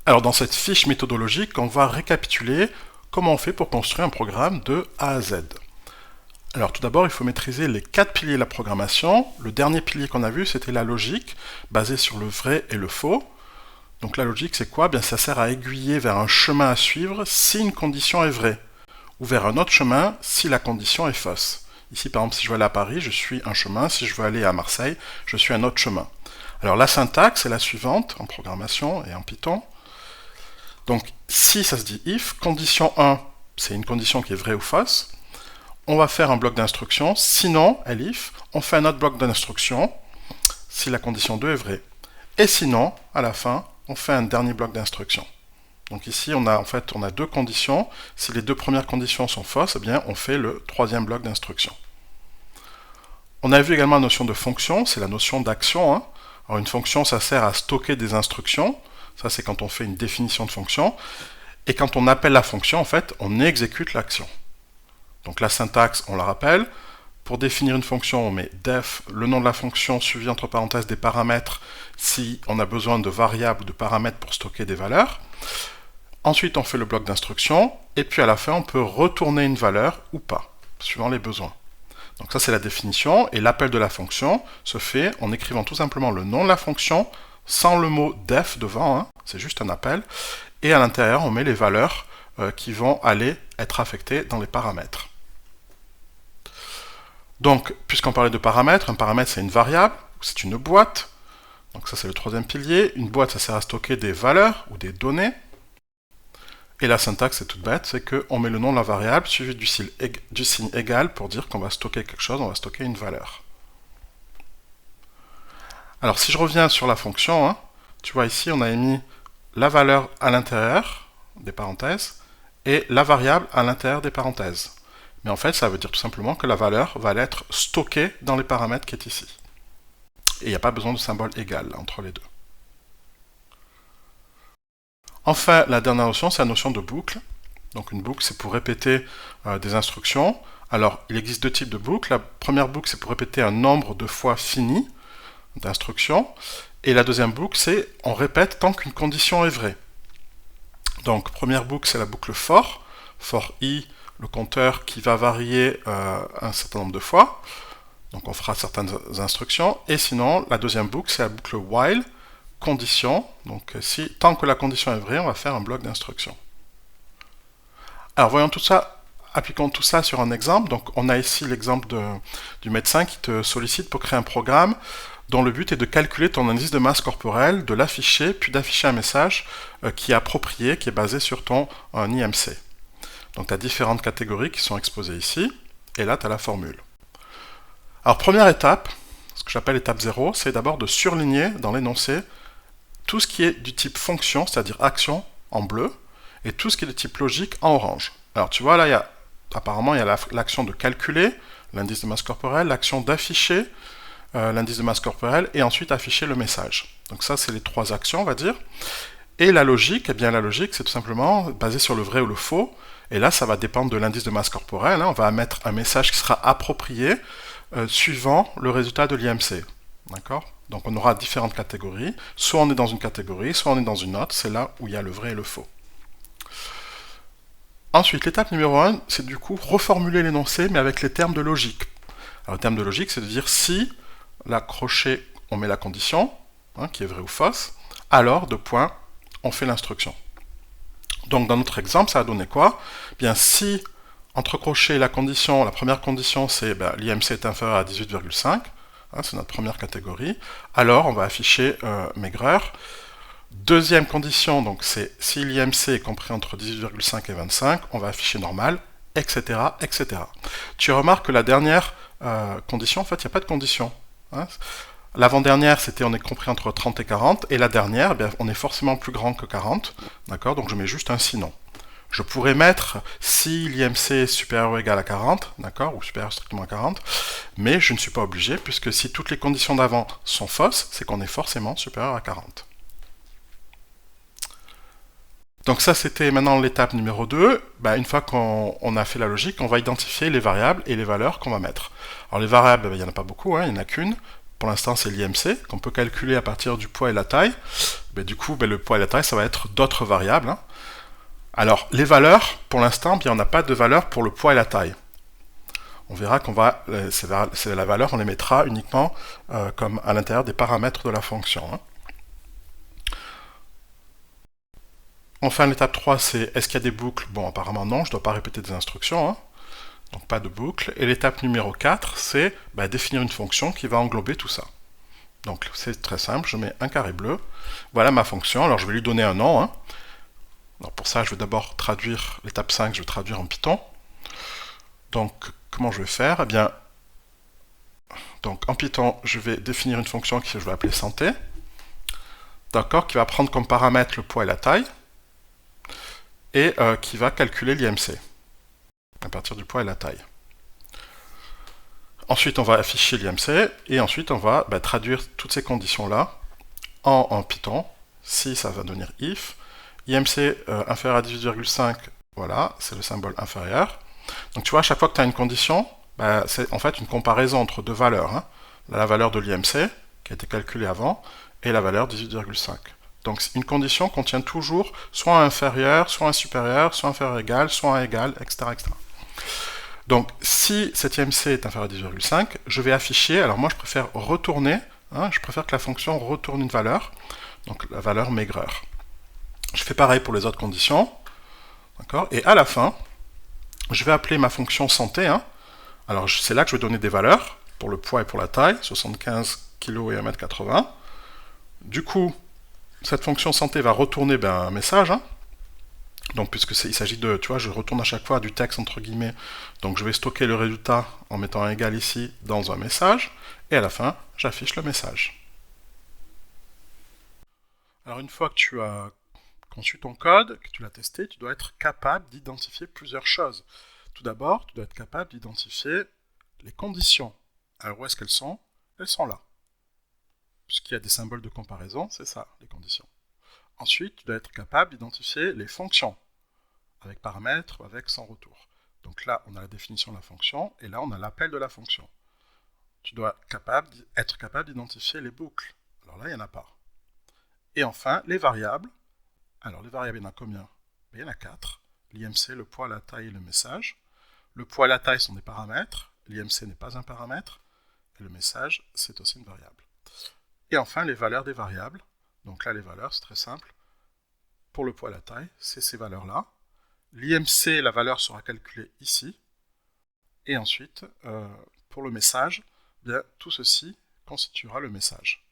Alors dans cette fiche méthodologique, on va récapituler comment on fait pour construire un programme de A à Z. Alors tout d'abord, il faut maîtriser les 4 piliers de la programmation. Le dernier pilier qu'on a vu, c'était la logique, basée sur le vrai et le faux. Donc la logique, c'est quoi? Bien, ça sert à aiguiller vers un chemin à suivre si une condition est vraie, ou vers un autre chemin si la condition est fausse. Ici, par exemple, si je veux aller à Paris, je suis un chemin. Si je veux aller à Marseille, je suis un autre chemin. Alors la syntaxe est la suivante en programmation et en Python. Donc si ça se dit if, condition 1, c'est une condition qui est vraie ou fausse. On va faire un bloc d'instruction. Sinon, elif, on fait un autre bloc d'instruction si la condition 2 est vraie. Et sinon, à la fin, on fait un dernier bloc d'instruction. Donc ici, on a deux conditions. Si les deux premières conditions sont fausses, eh bien, on fait le troisième bloc d'instruction. On a vu également la notion de fonction, c'est la notion d'action. Alors une fonction, ça sert à stocker des instructions. Ça, c'est quand on fait une définition de fonction. Et quand on appelle la fonction, en fait, on exécute l'action. Donc la syntaxe, on la rappelle. Pour définir une fonction, on met def, le nom de la fonction, suivi entre parenthèses des paramètres, si on a besoin de variables ou de paramètres pour stocker des valeurs. Ensuite, on fait le bloc d'instruction, et puis à la fin, on peut retourner une valeur ou pas, suivant les besoins. Donc ça, c'est la définition, et l'appel de la fonction se fait en écrivant tout simplement le nom de la fonction, sans le mot def devant, c'est juste un appel, et à l'intérieur, on met les valeurs qui vont aller être affectées dans les paramètres. Donc, puisqu'on parlait de paramètres, un paramètre c'est une variable, c'est une boîte. Donc ça c'est le troisième pilier. Une boîte ça sert à stocker des valeurs ou des données. Et la syntaxe c'est toute bête, c'est qu'on met le nom de la variable suivi du signe égal pour dire qu'on va stocker quelque chose, on va stocker une valeur. Alors si je reviens sur la fonction, tu vois ici on a mis la valeur à l'intérieur des parenthèses et la variable à l'intérieur des parenthèses. Mais en fait, ça veut dire tout simplement que la valeur va être stockée dans les paramètres qui est ici. Et il n'y a pas besoin de symbole égal entre les deux. Enfin, la dernière notion, c'est la notion de boucle. Donc une boucle, c'est pour répéter des instructions. Alors, il existe deux types de boucles. La première boucle, c'est pour répéter un nombre de fois fini d'instructions. Et la deuxième boucle, c'est on répète tant qu'une condition est vraie. Donc, première boucle, c'est la boucle for. For i, le compteur qui va varier un certain nombre de fois. Donc on fera certaines instructions. Et sinon, la deuxième boucle, c'est la boucle while, condition. Donc tant que la condition est vraie, on va faire un bloc d'instruction. Alors voyons tout ça, appliquons tout ça sur un exemple. Donc on a ici l'exemple du médecin qui te sollicite pour créer un programme dont le but est de calculer ton indice de masse corporelle, de l'afficher, puis d'afficher un message qui est approprié, qui est basé sur ton IMC. Donc tu as différentes catégories qui sont exposées ici, et là tu as la formule. Alors première étape, ce que j'appelle étape 0, c'est d'abord de surligner dans l'énoncé tout ce qui est du type fonction, c'est-à-dire action en bleu, et tout ce qui est de type logique en orange. Alors tu vois là, apparemment il y a l'action de calculer l'indice de masse corporelle, l'action d'afficher l'indice de masse corporelle, et ensuite afficher le message. Donc ça c'est les trois actions on va dire. Et la logique, eh bien la logique c'est tout simplement basé sur le vrai ou le faux. Et là, ça va dépendre de l'indice de masse corporelle. On va mettre un message qui sera approprié suivant le résultat de l'IMC. D'accord? Donc on aura différentes catégories. Soit on est dans une catégorie, soit on est dans une autre. C'est là où il y a le vrai et le faux. Ensuite, l'étape numéro 1, c'est du coup reformuler l'énoncé, mais avec les termes de logique. Alors le terme de logique, c'est de dire si la crochet, on met la condition, qui est vraie ou fausse, alors, deux points, on fait l'instruction. Donc dans notre exemple, ça a donné quoi? Bien si, entre crochets, la première condition c'est l'IMC est inférieur à 18,5, c'est notre première catégorie, alors on va afficher maigreur. Deuxième condition, donc c'est si l'IMC est compris entre 18,5 et 25, on va afficher normal, etc., etc. Tu remarques que la dernière condition, en fait, il n'y a pas de condition. L'avant-dernière, c'était on est compris entre 30 et 40, et la dernière, on est forcément plus grand que 40, d'accord? Donc je mets juste un sinon. Je pourrais mettre si l'IMC est supérieur ou égal à 40, d'accord? Ou supérieur strictement à 40, mais je ne suis pas obligé, puisque si toutes les conditions d'avant sont fausses, c'est qu'on est forcément supérieur à 40. Donc ça, c'était maintenant l'étape numéro 2. Une fois qu'on a fait la logique, on va identifier les variables et les valeurs qu'on va mettre. Alors les variables, il n'y en a pas beaucoup, il n'y en a qu'une. Pour l'instant, c'est l'IMC, qu'on peut calculer à partir du poids et la taille. du coup, le poids et la taille, ça va être d'autres variables. Hein. Alors, les valeurs, pour l'instant, on n'a pas de valeur pour le poids et la taille. On verra qu'on va, la valeur, on les mettra uniquement comme à l'intérieur des paramètres de la fonction. Hein. Enfin, l'étape 3, c'est est-ce qu'il y a des boucles? Bon, apparemment non, je ne dois pas répéter des instructions. Hein. Donc pas de boucle. Et l'étape numéro 4, c'est définir une fonction qui va englober tout ça. Donc c'est très simple, je mets un carré bleu. Voilà ma fonction, alors je vais lui donner un nom. Hein. Alors pour ça, je vais d'abord traduire, l'étape 5, je vais traduire en Python. Donc comment je vais faire? Eh bien, donc en Python, je vais définir une fonction que je vais appeler santé. D'accord, qui va prendre comme paramètre le poids et la taille. Et qui va calculer l'IMC à partir du poids et la taille. Ensuite, on va afficher l'IMC et ensuite, on va traduire toutes ces conditions-là en Python. Si ça va devenir if, IMC inférieur à 18,5, voilà, c'est le symbole inférieur. Donc tu vois, à chaque fois que tu as une condition, c'est en fait une comparaison entre deux valeurs. Hein. La valeur de l'IMC, qui a été calculée avant, et la valeur 18,5. Donc une condition contient toujours soit un inférieur, soit un supérieur, soit inférieur égal, soit un égal, etc. etc. Donc si cet IMC est inférieur à 10,5, je vais afficher, alors moi je préfère retourner, hein, je préfère que la fonction retourne une valeur, donc la valeur maigreur. Je fais pareil pour les autres conditions, d'accord, et à la fin, je vais appeler ma fonction santé, hein. Alors c'est là que je vais donner des valeurs, pour le poids et pour la taille, 75 kg et 1,80 m. Du coup, cette fonction santé va retourner un message, hein. Donc puisqu'il s'agit de, tu vois, je retourne à chaque fois du texte entre guillemets, donc je vais stocker le résultat en mettant un égal ici dans un message, et à la fin, j'affiche le message. Alors une fois que tu as conçu ton code, que tu l'as testé, tu dois être capable d'identifier plusieurs choses. Tout d'abord, tu dois être capable d'identifier les conditions. Alors où est-ce qu'elles sont? Elles sont là. Puisqu'il y a des symboles de comparaison, c'est ça, les conditions. Ensuite, tu dois être capable d'identifier les fonctions, avec paramètres, avec sans retour. Donc là, on a la définition de la fonction, et là, on a l'appel de la fonction. Tu dois être capable d'identifier les boucles. Alors là, il n'y en a pas. Et enfin, les variables. Alors, les variables, il y en a combien? Il y en a 4. L'IMC, le poids, la taille et le message. Le poids et la taille sont des paramètres. L'IMC n'est pas un paramètre. Et le message, c'est aussi une variable. Et enfin, les valeurs des variables. Donc là, les valeurs, c'est très simple. Pour le poids et la taille, c'est ces valeurs-là. L'IMC, la valeur sera calculée ici. Et ensuite, pour le message, tout ceci constituera le message.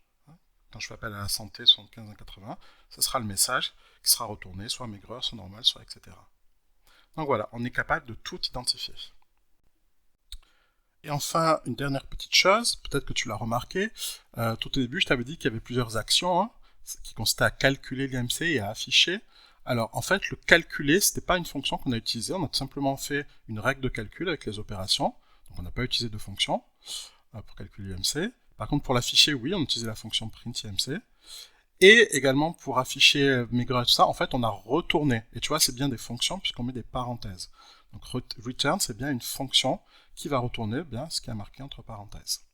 Quand je fais appel à la santé 75 à 80, ce sera le message qui sera retourné, soit maigreur, soit normal, soit etc. Donc voilà, on est capable de tout identifier. Et enfin, une dernière petite chose, peut-être que tu l'as remarqué, tout au début, je t'avais dit qu'il y avait plusieurs actions, hein, qui consistaient à calculer l'IMC et à afficher. Alors, en fait, le calculer, ce n'était pas une fonction qu'on a utilisée, on a tout simplement fait une règle de calcul avec les opérations, donc on n'a pas utilisé de fonction pour calculer l'IMC. Par contre, pour l'afficher, oui, on utilisait la fonction print_IMC. Et également, pour afficher maigreur et tout ça, en fait, on a retourné. Et tu vois, c'est bien des fonctions puisqu'on met des parenthèses. Donc, return, c'est bien une fonction qui va retourner ce qui est marqué entre parenthèses.